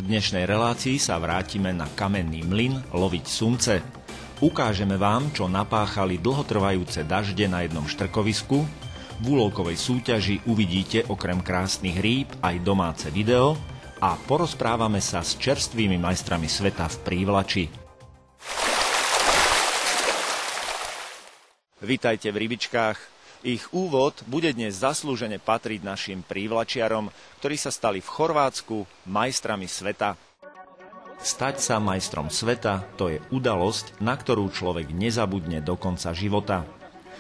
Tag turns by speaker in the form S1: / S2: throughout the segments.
S1: dnešnej relácii sa vrátime na kamenný mlyn loviť sunce. Ukážeme vám, čo napáchali dlhotrvajúce dažde na jednom štrkovisku. V úlovkovej súťaži uvidíte okrem krásnych rýb aj domáce video a porozprávame sa s čerstvými majstrami sveta v prívlači. Vítajte v rybičkách. Ich úvod bude dnes zaslúžene patriť našim prívlačiarom, ktorí sa stali v Chorvátsku majstrami sveta. Stať sa majstrom sveta, to je udalosť, na ktorú človek nezabudne do konca života.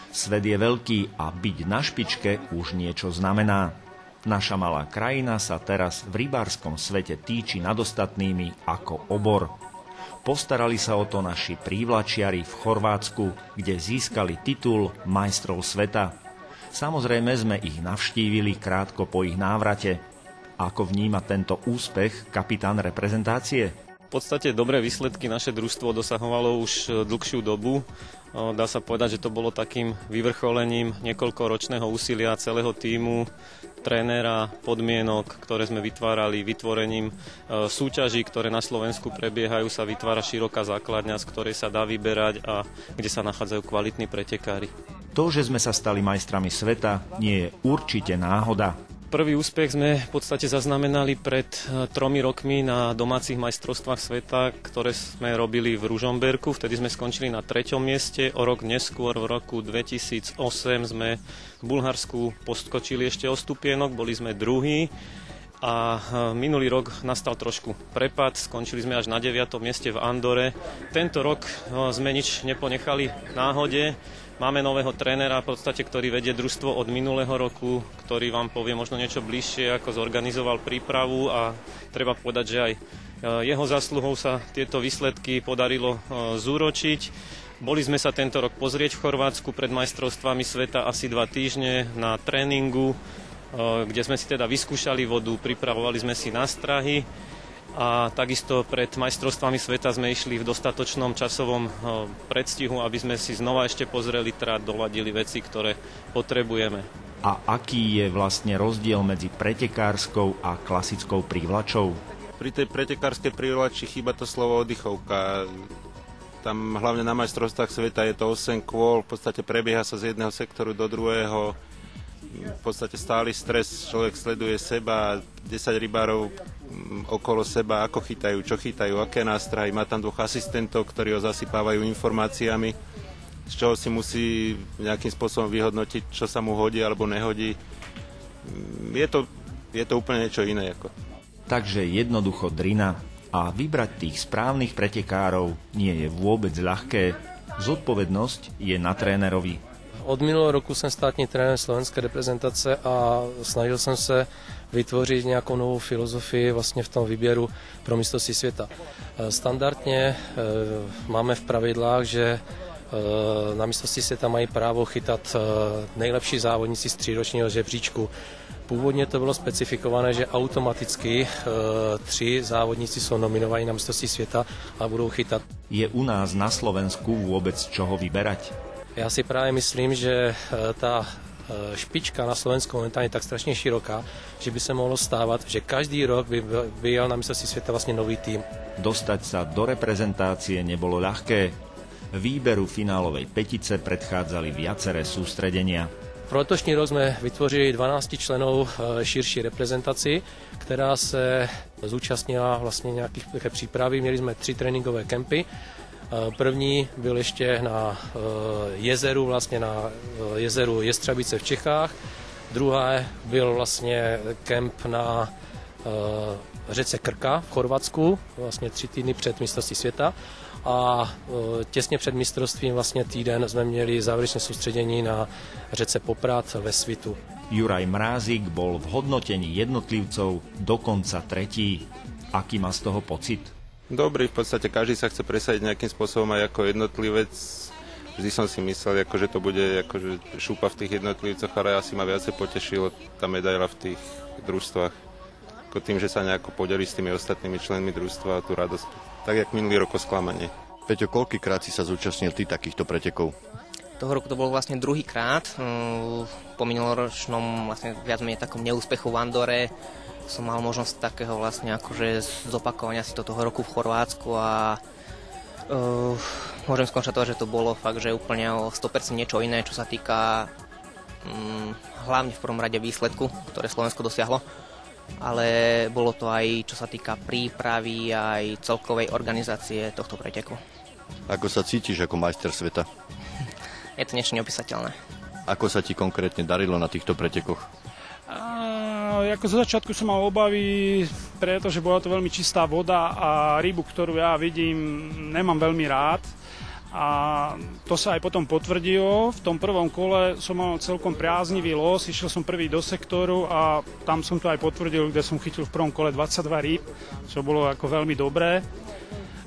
S1: Svet je veľký a byť na špičke už niečo znamená. Naša malá krajina sa teraz v rybárskom svete týči nad ostatnými ako obor. Postarali sa o to naši prívlačiari v Chorvátsku, kde získali titul majstrov sveta. Samozrejme sme ich navštívili krátko po ich návrate. Ako vníma tento úspech kapitán reprezentácie?
S2: V podstate dobré výsledky naše družstvo dosahovalo už dlhšiu dobu. Dá sa povedať, že to bolo takým vyvrcholením niekoľkoročného úsilia celého tímu, trénera, podmienok, ktoré sme vytvárali, vytvorením súťaží, ktoré na Slovensku prebiehajú, sa vytvára široká základňa, z ktorej sa dá vyberať a kde sa nachádzajú kvalitní pretekári.
S1: To, že sme sa stali majstrami sveta, nie je určite náhoda.
S2: Prvý úspech sme v podstate zaznamenali pred 3 rokmi na domácich majstrovstvách sveta, ktoré sme robili v Ružomberku. Vtedy sme skončili na 3. mieste. O rok neskôr, v roku 2008, sme v Bulharsku poskočili ešte o stupienok, boli sme druhí. A minulý rok nastal trošku prepad, skončili sme až na 9. mieste v Andore. Tento rok sme nič neponechali náhode. Máme nového trénera, v podstate, ktorý vedie družstvo od minulého roku, ktorý vám povie možno niečo bližšie, ako zorganizoval prípravu a treba povedať, že aj jeho zásluhou sa tieto výsledky podarilo zúročiť. Boli sme sa tento rok pozrieť v Chorvátsku pred majstrovstvami sveta asi 2 týždne na tréningu, kde sme si teda vyskúšali vodu, pripravovali sme si nástrahy. A takisto pred majstrovstvami sveta sme išli v dostatočnom časovom predstihu, aby sme si znova ešte pozreli trať, doladili veci, ktoré potrebujeme.
S1: A aký je vlastne rozdiel medzi pretekárskou a klasickou prívlačou?
S3: Pri tej pretekárskej prívlači chýba to slovo oddychovka. Tam hlavne na majstrovstvách sveta je to 8 kôl, v podstate prebieha sa z jedného sektoru do druhého. V podstate stály stres, človek sleduje seba, 10 rybárov okolo seba, ako chytajú, čo chytajú, aké nástrahy. Má tam 2 asistentov, ktorí ho zasypávajú informáciami, z čoho si musí nejakým spôsobom vyhodnotiť, čo sa mu hodí alebo nehodí. Je to úplne niečo iné.
S1: Takže jednoducho drina. A vybrať tých správnych pretekárov nie je vôbec ľahké. Zodpovednosť je na trénerovi.
S4: Od minulého roku jsem státní trenér slovenské reprezentace a snažil jsem se vytvořit nějakou novou filozofii vlastně v tom výběru pro mistrovství světa. Standardně máme v pravidlách, že na mistrovství světa mají právo chytat nejlepší závodníci z 3ročního žebříčku. Původně to bylo specifikované, že automaticky 3 závodníci jsou nominovaní na mistrovství světa a budou chytat.
S1: Je u nás na Slovensku vůbec čoho vyberať?
S4: Já si právě myslím, že ta špička na Slovensku momentálně je tak strašně široká, že by se mohlo stávat, že každý rok by jel na mistrovství světa vlastně nový tým.
S1: Dostať sa do reprezentácie nebolo ľahké. Výberu finálovej petice predchádzali viaceré sústredenia.
S4: Pro letošní rok jsme vytvořili 12 členů širší reprezentaci, která se zúčastnila vlastně nějakých přípravy. Měli jsme 3 tréninkové kempy. První byl ještě na jezeru, vlastně na jezeru Jestřabice v Čechách. Druhé byl vlastně kemp na řece Krka v Chorvatsku, vlastně 3 týdny před mistrovství světa. A těsně před mistrovstvím vlastně týden jsme měli závěrečné soustředění na řece Poprad ve Svitu.
S1: Juraj Mrázik bol v hodnotení jednotlivcov dokonca 3. Aký má z toho pocit?
S3: Dobrý, v podstate každý sa chce presadiť nejakým spôsobom aj ako jednotlivec. Vždy som si myslel, že to bude šúpa v tých jednotlivcoch, ale asi ma viacej potešilo tá medaila v tých družstvách. Ako tým, že sa nejako podelí s tými ostatnými členmi družstva a tú radosť. Tak, jak minulý rok o sklamanie.
S5: Peťo, koľkýkrát si sa zúčastnil ty takýchto pretekov?
S6: Toho roku to bol vlastne druhýkrát. Po minuloročnom vlastne viac menej takom neúspechu v Andore som mal možnosť takého vlastne akože zopakovania si to toho roku v Chorvátsku a môžem skonštatovať, že to bolo fakt, že úplne o 100% niečo iné, čo sa týka hlavne v prvom rade výsledku, ktoré Slovensko dosiahlo, ale bolo to aj čo sa týka prípravy aj celkovej organizácie tohto preteku.
S5: Ako sa cítiš ako majster sveta?
S6: Je to niečo neopísateľné.
S5: Ako sa ti konkrétne darilo na týchto pretekoch?
S7: Ako zo začiatku som mal obavy, pretože bola to veľmi čistá voda a rybu, ktorú ja vidím, nemám veľmi rád. A to sa aj potom potvrdilo. V tom prvom kole som mal celkom priaznivý los, išiel som prvý do sektoru a tam som to aj potvrdil, kde som chytil v prvom kole 22 rýb, čo bolo ako veľmi dobré.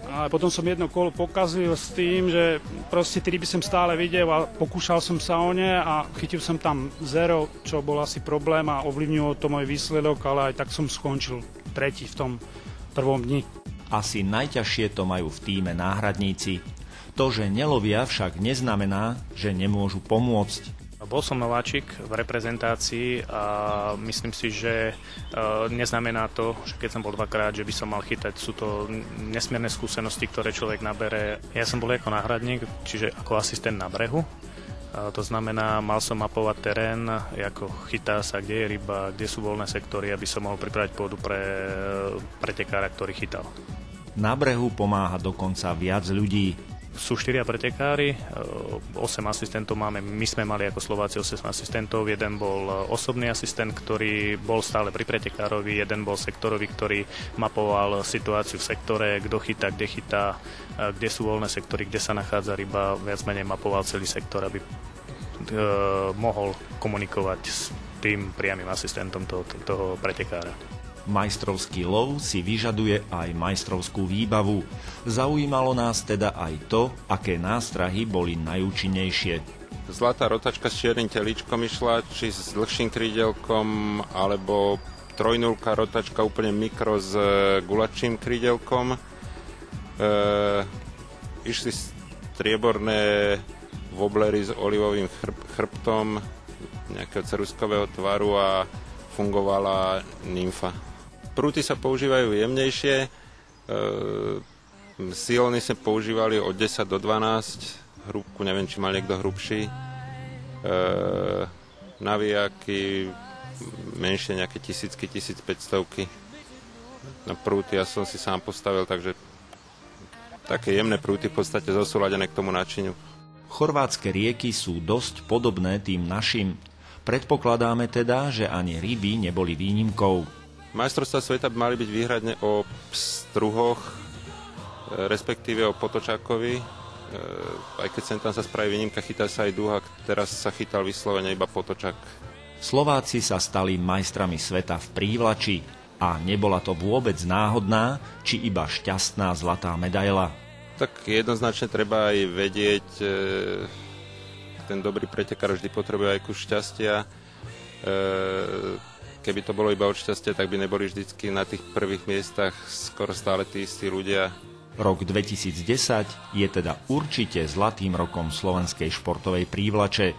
S7: A potom som jedno kolo pokazil s tým, že proste tie ryby som stále videl a pokúšal som sa o ne a chytil som tam 0, čo bol asi problém a ovlivnilo to môj výsledok, ale aj tak som skončil tretí v tom prvom dni.
S1: Asi najťažšie to majú v tíme náhradníci. To, že nelovia, však neznamená, že nemôžu pomôcť.
S8: Bol som nováčik v reprezentácii a myslím si, že neznamená to, že keď som bol dvakrát, že by som mal chytať. Sú to nesmierne skúsenosti, ktoré človek nabere. Ja som bol ako náhradník, čiže ako asistent na brehu. To znamená, mal som mapovať terén, ako chytá sa, kde je ryba, kde sú voľné sektory, aby som mohol pripraviť pôdu pre pretekára, ktorý chytal.
S1: Na brehu pomáha dokonca viac ľudí.
S8: Sú 4 pretekári, 8 asistentov máme, my sme mali ako Slováci 8 asistentov, jeden bol osobný asistent, ktorý bol stále pri pretekárovi, jeden bol sektorový, ktorý mapoval situáciu v sektore, kto chytá, kde chytá, kde sú voľné sektory, kde sa nachádza ryba, viac menej mapoval celý sektor, aby mohol komunikovať s tým priamym asistentom toho pretekára.
S1: Majstrovský lov si vyžaduje aj majstrovskú výbavu. Zaujímalo nás teda aj to, aké nástrahy boli najúčinnejšie.
S3: Zlatá rotačka s čiernym telíčkom išla, či s dlhším krídelkom, alebo trojnulka rotačka úplne mikro s gulačím krídelkom. Išli strieborné woblery s olivovým chrbtom, nejakého ceruskového tvaru a fungovala nymfa. Prúty sa používajú jemnejšie, silny sa používali od 10 do 12, hrúbku neviem, či mal niekto hrubší, navijáky menšie, nejaké 1000, 1500. Na prúty ja som si sám postavil, takže také jemné prúty v podstate zosúladené k tomu načiniu.
S1: Chorvátske rieky sú dosť podobné tým našim. Predpokladáme teda, že ani ryby neboli výnimkou.
S3: Majstrovstvá sveta by mali byť výhradne o pstruhoch, respektíve o potočákovi. Aj keď sem tam sa spraví výnimka, chytá sa aj dúhak, teraz sa chytal vyslovene iba potočák.
S1: Slováci sa stali majstrami sveta v prívlači a nebola to vôbec náhodná, či iba šťastná zlatá medaila.
S3: Tak jednoznačne treba aj vedieť, ten dobrý pretekár vždy potrebuje aj kus šťastia. Keby to bolo iba od šťastia, tak by neboli vždycky na tých prvých miestach skoro stále tí istí ľudia.
S1: Rok 2010 je teda určite zlatým rokom slovenskej športovej prívlače.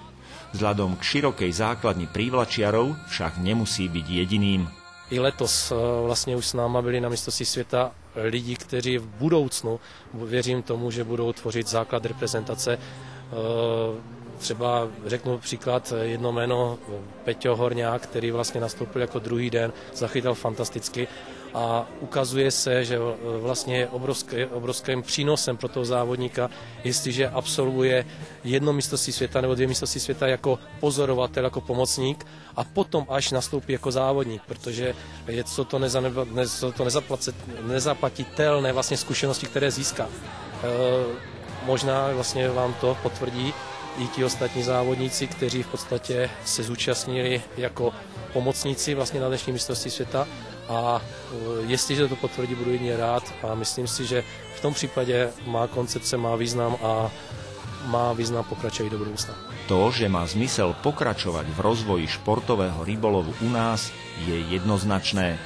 S1: Vzhľadom k širokej základni prívlačiarov však nemusí byť jediným.
S4: I letos vlastně už s náma byli na mistrovství světa lidi, kteří v budoucnu, věřím tomu, že budou tvořit základ reprezentace. Třeba řeknu příklad, jedno jméno Peťo Horňák, který vlastně nastoupil jako druhý den, zachytal fantasticky a ukazuje se, že vlastně je obrovským přínosem pro toho závodníka, jestliže absolvuje jedno mistrovství světa nebo 2 mistrovství světa jako pozorovatel, jako pomocník a potom až nastoupí jako závodník, protože je to nezaplatitelné vlastně zkušenosti, které získá. Možná vlastně vám to potvrdí i ti ostatní závodníci, kteří v podstatě se zúčastnili jako pomocníci vlastně na dnešní mistrovství světa a jestliže to potvrdí, budu jedině rád a myslím si, že v tom případě má koncepce, má význam a má význam pokračovať do budúcna.
S1: To, že má zmysel pokračovať v rozvoji športového rybolovu u nás, je jednoznačné.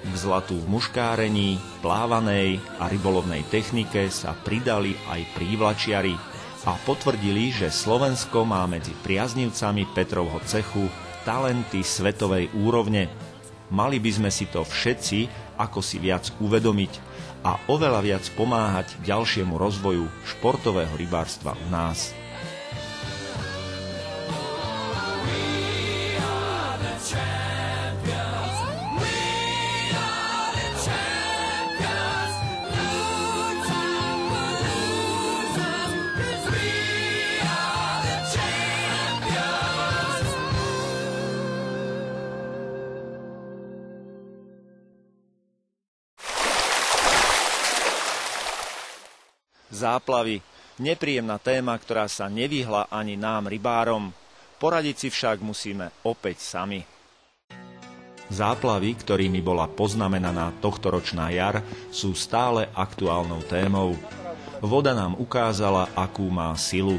S1: K zlatu v muškárení, plávanej a rybolovnej technike sa pridali aj prívlačiari a potvrdili, že Slovensko má medzi priaznivcami Petrovho cechu talenty svetovej úrovne. Mali by sme si to všetci ako si viac uvedomiť a oveľa viac pomáhať ďalšiemu rozvoju športového rybárstva u nás. Záplavy. Nepríjemná téma, ktorá sa nevyhla ani nám, rybárom. Poradiť si však musíme opäť sami. Záplavy, ktorými bola poznamenaná tohtoročná jar, sú stále aktuálnou témou. Voda nám ukázala, akú má silu.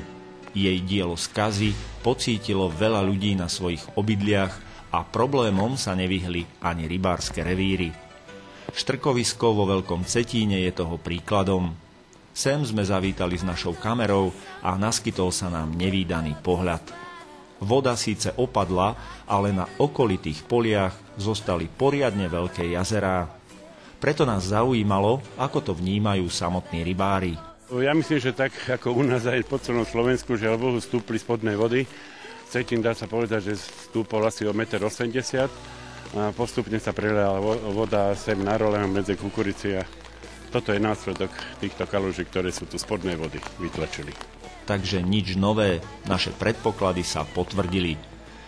S1: Jej dielo skazy pocítilo veľa ľudí na svojich obydliach a problémom sa nevyhli ani rybárske revíry. Štrkovisko vo Veľkom Cetíne je toho príkladom. Sem sme zavítali s našou kamerou a naskytol sa nám nevídaný pohľad. Voda síce opadla, ale na okolitých poliach zostali poriadne veľké jazerá. Preto nás zaujímalo, ako to vnímajú samotní rybári.
S9: Ja myslím, že tak ako u nás aj po celom Slovensku, že Bohu stúpli spodné vody. Cetín dá sa povedať, že stúpol asi o 1,80 m a postupne sa preliala voda sem na role medzi kukurici a toto je následok týchto kaluží, ktoré sú tu spodné vody vytlačili.
S1: Takže nič nové, naše predpoklady sa potvrdili.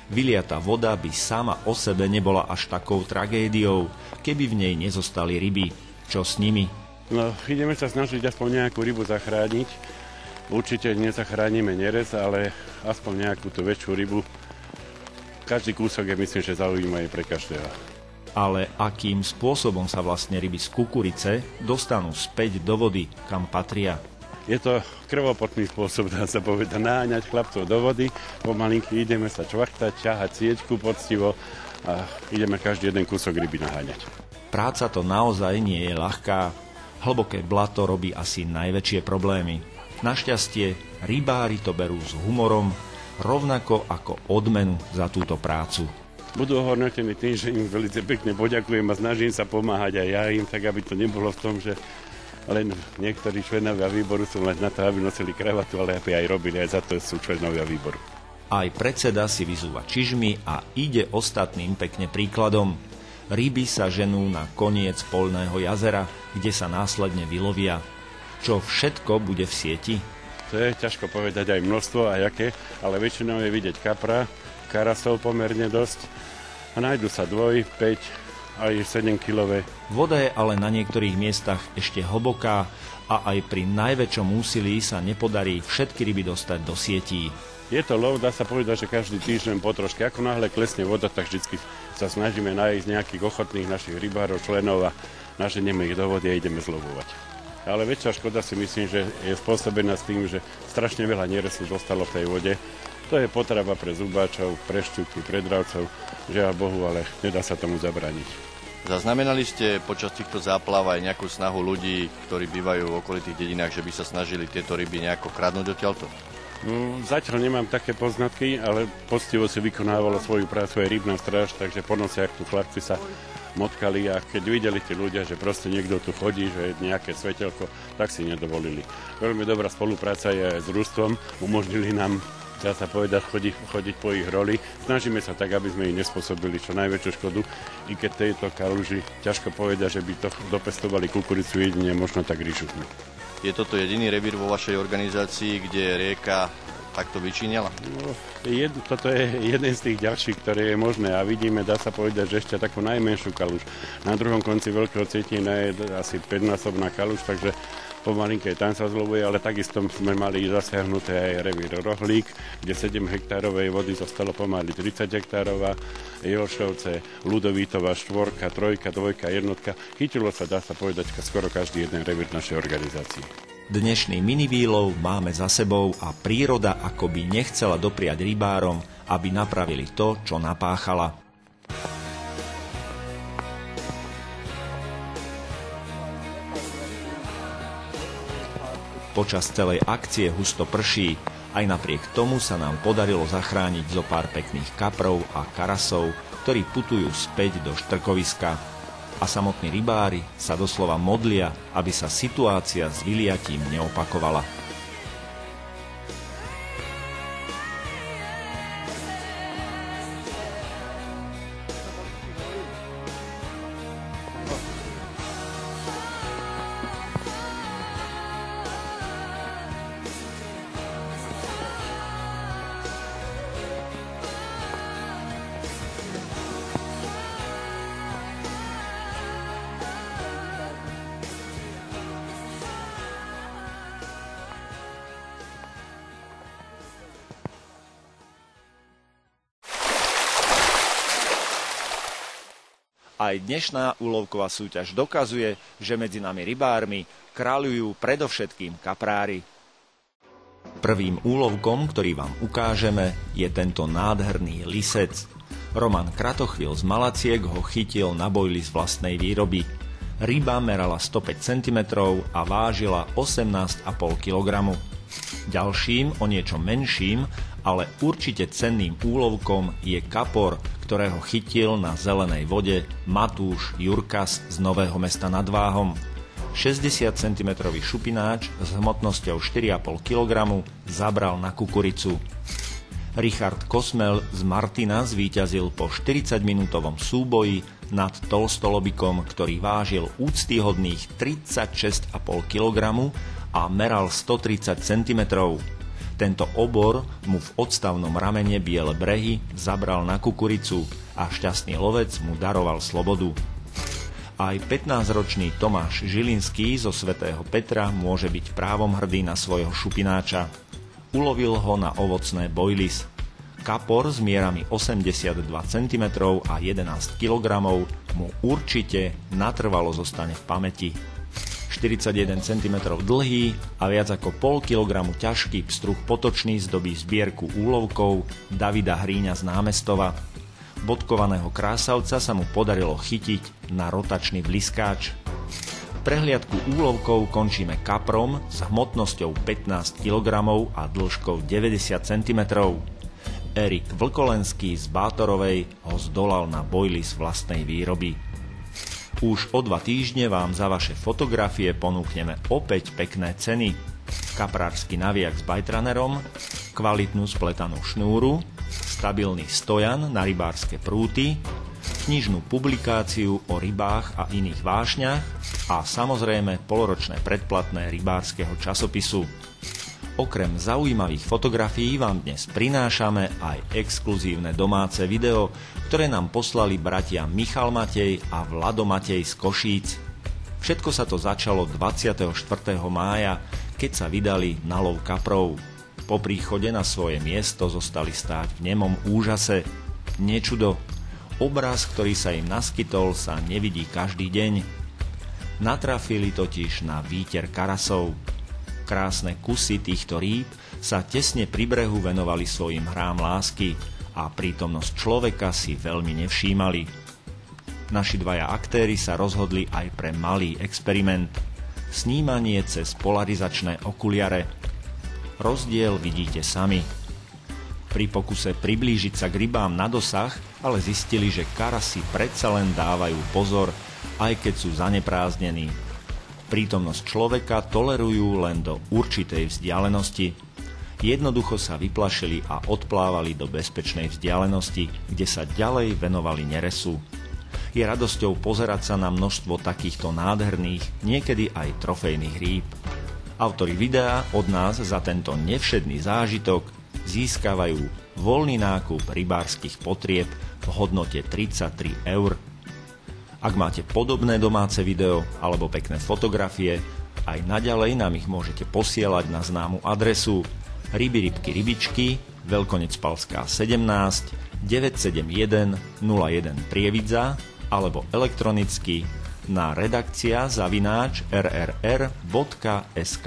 S1: Vyliatá voda by sama o sebe nebola až takou tragédiou, keby v nej nezostali ryby. Čo s nimi?
S9: No, ideme sa snažiť aspoň nejakú rybu zachrániť. Určite nezachránime nerez, ale aspoň nejakú tú väčšiu rybu. Každý kúsok je, myslím, že zaujímavý pre každého.
S1: Ale akým spôsobom sa vlastne ryby z kukurice dostanú späť do vody, kam patria?
S9: Je to krvopotný spôsob, dá sa povedať, naháňať chlapcov do vody. Pomalinky ideme sa čvachtať, ťahať siečku poctivo a ideme každý jeden kúsok ryby naháňať.
S1: Práca to naozaj nie je ľahká. Hlboké blato robí asi najväčšie problémy. Našťastie, rybári to berú s humorom, rovnako ako odmenu za túto prácu.
S9: Budú ohodnotení tým, že im veľmi pekne poďakujem a snažím sa pomáhať aj ja im, tak aby to nebolo v tom, že len niektorí členovia výboru sú len na to, aby nosili kravatu, ale aby aj robili, aj za to sú členovia výboru.
S1: Aj predseda si vyzúva čižmy a ide ostatným pekne príkladom. Ryby sa ženú na koniec poľného jazera, kde sa následne vylovia. Čo všetko bude v sieti?
S9: To je ťažko povedať aj množstvo, aj aké, ale väčšinou je vidieť kapra, karasov pomerne dosť a nájdu sa 2, 5 aj 7 kilové.
S1: Voda je ale na niektorých miestach ešte hlboká a aj pri najväčšom úsilí sa nepodarí všetky ryby dostať do sietí.
S9: Je to lov, dá sa povedať, že každý týždeň po troške. Ako náhle klesne voda, tak vždy sa snažíme nájsť nejakých ochotných našich rybárov, členov a naženeme ich do vody a ideme zlovovať. Ale väčšia škoda si myslím, že je spôsobená s tým, že strašne veľa neresu zostalo v tej vode. To je potreba pre zubáčov, pre šťuky, pre dravcov, žiaľ Bohu, ale nedá sa tomu zabrániť.
S5: Zaznamenali ste počas týchto záplav aj nejakú snahu ľudí, ktorí bývajú v okolitých dedinách, že by sa snažili tieto ryby nejako kradnúť odtiaľto?
S9: Zatiaľ nemám také poznatky, ale poctivo si vykonávala svoju prácu aj rybná stráž, takže po nociach tu chlapci sa motkali a keď videli tí ľudia, že proste niekto tu chodí, že je nejaké svetelko, tak si nedovolili. Veľmi dobrá spolupráca je aj s družstvom, umožnili nám, dá sa povedať, chodiť po ich roli. Snažíme sa tak, aby sme ich nespôsobili čo najväčšiu škodu, i keď tejto kaluži ťažko povedať, že by to dopestovali kukuricu jedine, možno tak rýžu.
S5: Je toto jediný revír vo vašej organizácii, kde rieka takto vyčíňala?
S9: No, toto je jeden z tých ďalších, ktoré je možné a vidíme, dá sa povedať, že ešte takú najmenšiu kaluž. Na druhom konci Veľkého Cetína je asi 5-násobná kaluž, takže pomalinke tam sa zlovuje, ale takisto sme mali zasiahnuté aj revír Rohlík, kde 7 hektárovej vody zostalo pomaly 30 hektárová, Jelšovce, Ľudovítova, 4, 3, 2, 1. Chytilo sa, dá sa povedať, skoro každý jeden revír našej organizácie.
S1: Dnešný minivýlov máme za sebou a príroda akoby nechcela dopriať rybárom, aby napravili to, čo napáchala. Počas celej akcie husto prší, aj napriek tomu sa nám podarilo zachrániť zo pár pekných kaprov a karasov, ktorí putujú späť do štrkoviska. A samotní rybári sa doslova modlia, aby sa situácia s vyliatím neopakovala. Aj dnešná úlovková súťaž dokazuje, že medzi nami rybármi kráľujú predovšetkým kaprári. Prvým úlovkom, ktorý vám ukážeme, je tento nádherný lisec. Roman Kratochvil z Malaciek ho chytil na bojli z vlastnej výroby. Ryba merala 105 cm a vážila 18,5 kg. Ďalším, o niečo menším, ale určite cenným úlovkom je kapor, ktorého chytil na zelenej vode Matúš Jurkas z Nového Mesta nad Váhom. 60 cm šupináč s hmotnosťou 4,5 kg zabral na kukuricu. Richard Kosmel z Martina zvíťazil po 40-minútovom súboji nad tolstolobikom, ktorý vážil úctyhodných 36,5 kg a meral 130 cm. Tento obor mu v odstavnom ramene Biele Brehy zabral na kukuricu a šťastný lovec mu daroval slobodu. Aj 15-ročný Tomáš Žilinský zo Svätého Petra môže byť právom hrdý na svojho šupináča. Ulovil ho na ovocné bojlis. Kapor s mierami 82 cm a 11 kg mu určite natrvalo zostane v pamäti. 41 cm dlhý a viac ako pol kilogramu ťažký pstruh potočný zdobí zbierku úlovkov Davida Hríňa z Námestova. Bodkovaného krásavca sa mu podarilo chytiť na rotačný bliskáč. Prehliadku úlovkov končíme kaprom s hmotnosťou 15 kg a dĺžkou 90 cm. Erik Vlkolenský z Bátorovej ho zdolal na bojli z vlastnej výroby. Už o 2 týždne vám za vaše fotografie ponúkneme opäť pekné ceny. Kaprársky naviak s bajtranerom, kvalitnú spletanú šnúru, stabilný stojan na rybárske prúty, knižnú publikáciu o rybách a iných vášňach a samozrejme poloročné predplatné rybárskeho časopisu. Okrem zaujímavých fotografií vám dnes prinášame aj exkluzívne domáce video, ktoré nám poslali bratia Michal Matej a Vlado Matej z Košíc. Všetko sa to začalo 24. mája, keď sa vydali na lov kaprov. Po príchode na svoje miesto zostali stáť v nemom úžase. Nečudo, obraz, ktorý sa im naskytol, sa nevidí každý deň. Natrafili totiž na výter karasov. Krásne kusy týchto rýb sa tesne pri brehu venovali svojim hrám lásky a prítomnosť človeka si veľmi nevšímali. Naši dvaja aktéri sa rozhodli aj pre malý experiment. Snímanie cez polarizačné okuliare. Rozdiel vidíte sami. Pri pokuse priblížiť sa k rybám na dosah, ale zistili, že karasi predsa len dávajú pozor, aj keď sú zaneprázdnení. Prítomnosť človeka tolerujú len do určitej vzdialenosti. Jednoducho sa vyplašili a odplávali do bezpečnej vzdialenosti, kde sa ďalej venovali neresu. Je radosťou pozerať sa na množstvo takýchto nádherných, niekedy aj trofejných rýb. Autori videa od nás za tento nevšedný zážitok získavajú voľný nákup rybárskych potrieb v hodnote 33 €. Ak máte podobné domáce video alebo pekné fotografie, aj naďalej nám ich môžete posielať na známu adresu Ryby, rybky, rybičky, Veľkonec Palská 17 971 01 Prievidza alebo elektronicky na redakcia@rrr.sk.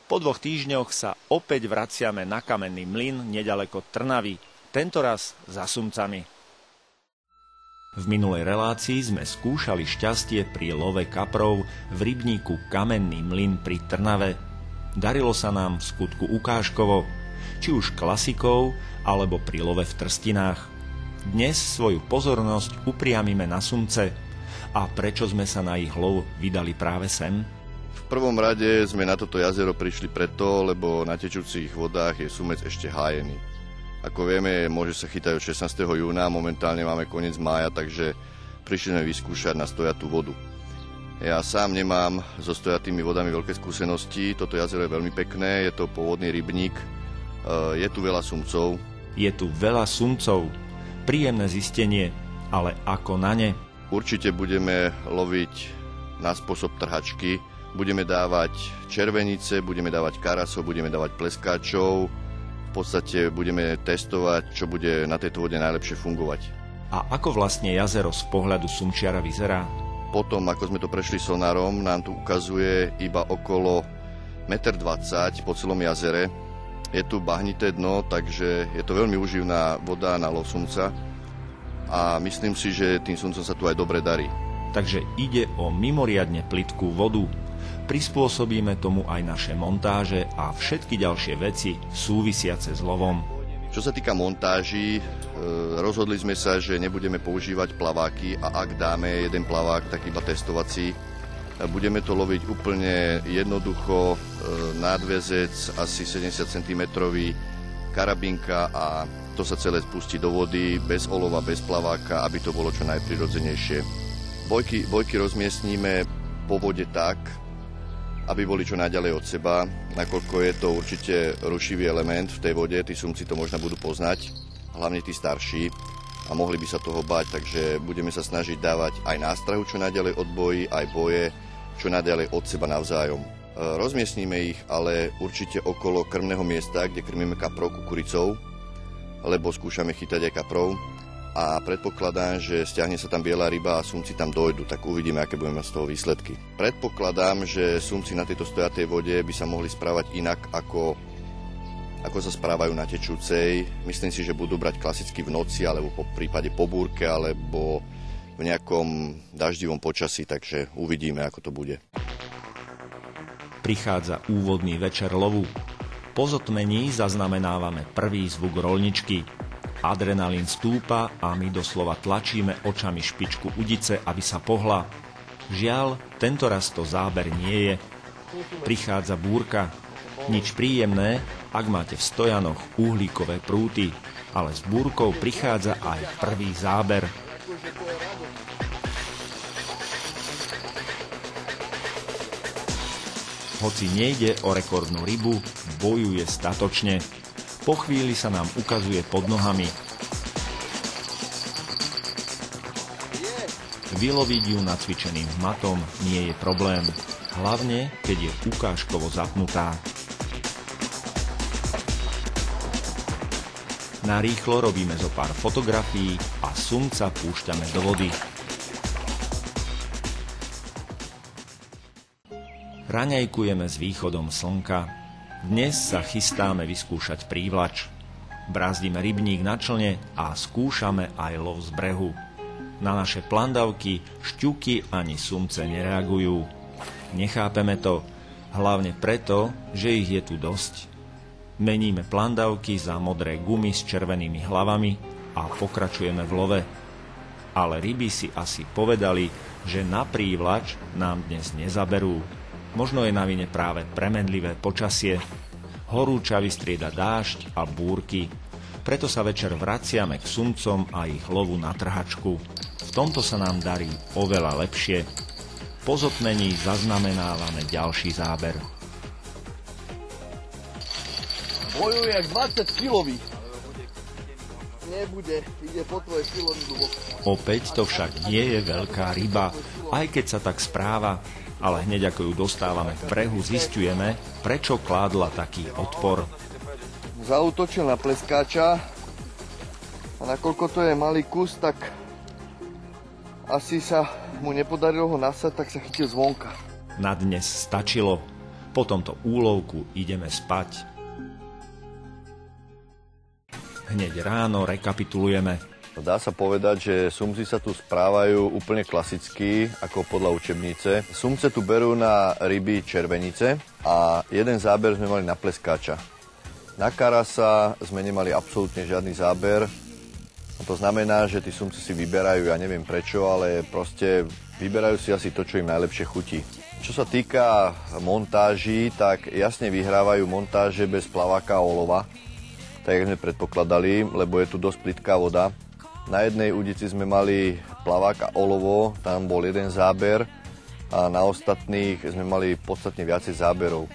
S1: Po 2 týždňoch sa opäť vraciame na kamenný mlyn neďaleko Trnavy. Tentoraz za Sumcami. V minulej relácii sme skúšali šťastie pri love kaprov v rybníku Kamenný mlyn pri Trnave. Darilo sa nám v skutku ukážkovo. či už klasikou, alebo pri love v trstinách. Dnes svoju pozornosť upriamime na sumce. A prečo sme sa na ich lov vydali práve sem?
S5: V prvom rade sme na toto jazero prišli preto, lebo na tečúcich vodách je sumec ešte hájený. Ako vieme, môže sa chytať od 16. júna, momentálne máme koniec mája, takže prišli sme vyskúšať na stojatú vodu. Ja sám nemám so stojatými vodami veľké skúsenosti, toto jazero je veľmi pekné, je to pôvodný rybník, je tu veľa sumcov.
S1: Je tu veľa sumcov, príjemné zistenie, ale ako na ne?
S5: Určite budeme loviť na spôsob trhačky, budeme dávať červenice, budeme dávať karasov, budeme dávať pleskáčov, v podstate budeme testovať, čo bude na tejto vode najlepšie fungovať.
S1: A ako vlastne jazero z pohľadu sumčiara vyzerá?
S5: Potom, ako sme to prešli sonárom, nám tu ukazuje iba okolo 1,20 m po celom jazere. Je tu bahnité dno, takže je to veľmi uživná voda na lov sumca a myslím si, že tým sumcom sa tu aj dobre darí.
S1: Takže ide o mimoriadne plytkú vodu. Prispôsobíme tomu aj naše montáže a všetky ďalšie veci súvisiace s lovom.
S5: Čo sa týka montáží, rozhodli sme sa, že nebudeme používať plaváky a ak dáme jeden plavák, tak iba testovací. Budeme to loviť úplne jednoducho, nadväzec asi 70 cm, karabinka a to sa celé spustí do vody, bez olova, bez plaváka, aby to bolo čo najprirodzenejšie. Bojky rozmiestníme po vode tak, aby boli čo najďalej od seba, nakoľko je to určite rušivý element v tej vode, tí sumci to možno budú poznať, hlavne tí starší a mohli by sa toho bať, takže budeme sa snažiť dávať aj nástrahu čo najďalej od boji, aj boje čo najďalej od seba navzájom. Rozmiestníme ich ale určite okolo krmného miesta, kde krmíme kaprov kukuricou, lebo skúšame chytať aj kaprov a predpokladám, že stiahne sa tam biela ryba a sumci tam dojdu, tak uvidíme, aké budeme mať z toho výsledky. Predpokladám, že sumci na tejto stojatej vode by sa mohli správať inak, ako sa správajú na tečúcej. Myslím si, že budú brať klasicky v noci, alebo po prípade po búrke, alebo v nejakom daždivom počasí, takže uvidíme, ako to bude.
S1: Prichádza úvodný večer lovu. Po zotmení zaznamenávame prvý zvuk roľničky. Adrenalín stúpa a my doslova tlačíme očami špičku udice, aby sa pohla. Žiaľ, tentoraz to záber nie je. Prichádza búrka. Nič príjemné, ak máte v stojanoch uhlíkové prúty, ale s búrkou prichádza aj prvý záber. Hoci nejde o rekordnú rybu, bojuje statočne. Po chvíli sa nám ukazuje pod nohami. Vyloviť ju nacvičeným hmatom nie je problém, hlavne keď je ukážkovo zapnutá. Narýchlo robíme zo pár fotografií a sumca púšťame do vody. Raňajkujeme s východom slnka. Dnes sa chystáme vyskúšať prívlač. Brázdime rybník na člne a skúšame aj lov z brehu. Na naše plandavky šťuky ani sumce nereagujú. Nechápeme to, hlavne preto, že ich je tu dosť. Meníme plandavky za modré gumy s červenými hlavami a pokračujeme v love. Ale ryby si asi povedali, že na prívlač nám dnes nezaberú. Možno je na vine práve premenlivé počasie. Horúčavy strieda dážď a búrky. Preto sa večer vraciame k sumcom a ich lovu na trhačku. V tomto sa nám darí oveľa lepšie. Po zotmení zaznamenávame ďalší záber.
S10: Bojuje jak 20-kilový. Nebude, ide po tvoje silový dubok.
S1: Opäť to však nie je veľká ryba, aj keď sa tak správa. Ale hneď ako ju dostávame k brehu, zisťujeme, prečo kládla taký odpor.
S10: Zaútočil na pleskáča a nakoľko to je malý kus, tak asi sa mu nepodarilo ho nasať, tak sa chytil zvonka.
S1: Na dnes stačilo. Po tomto úlovku ideme spať. Hneď ráno rekapitulujeme.
S5: Dá sa povedať, že sumci sa tu správajú úplne klasicky, ako podľa učebnice. Sumce tu berú na ryby červenice a jeden záber sme mali na pleskáča. Na karasa sme nemali absolútne žiadny záber. To znamená, že tí sumci si vyberajú, ja neviem prečo, ale proste vyberajú si asi to, čo im najlepšie chutí. Čo sa týka montáží, tak jasne vyhrávajú montáže bez plaváka a olova, tak jak sme predpokladali, lebo je tu dosť plitká voda. Na jednej udici sme mali plavák a olovo, tam bol jeden záber a na ostatných sme mali podstatne viacej záberov.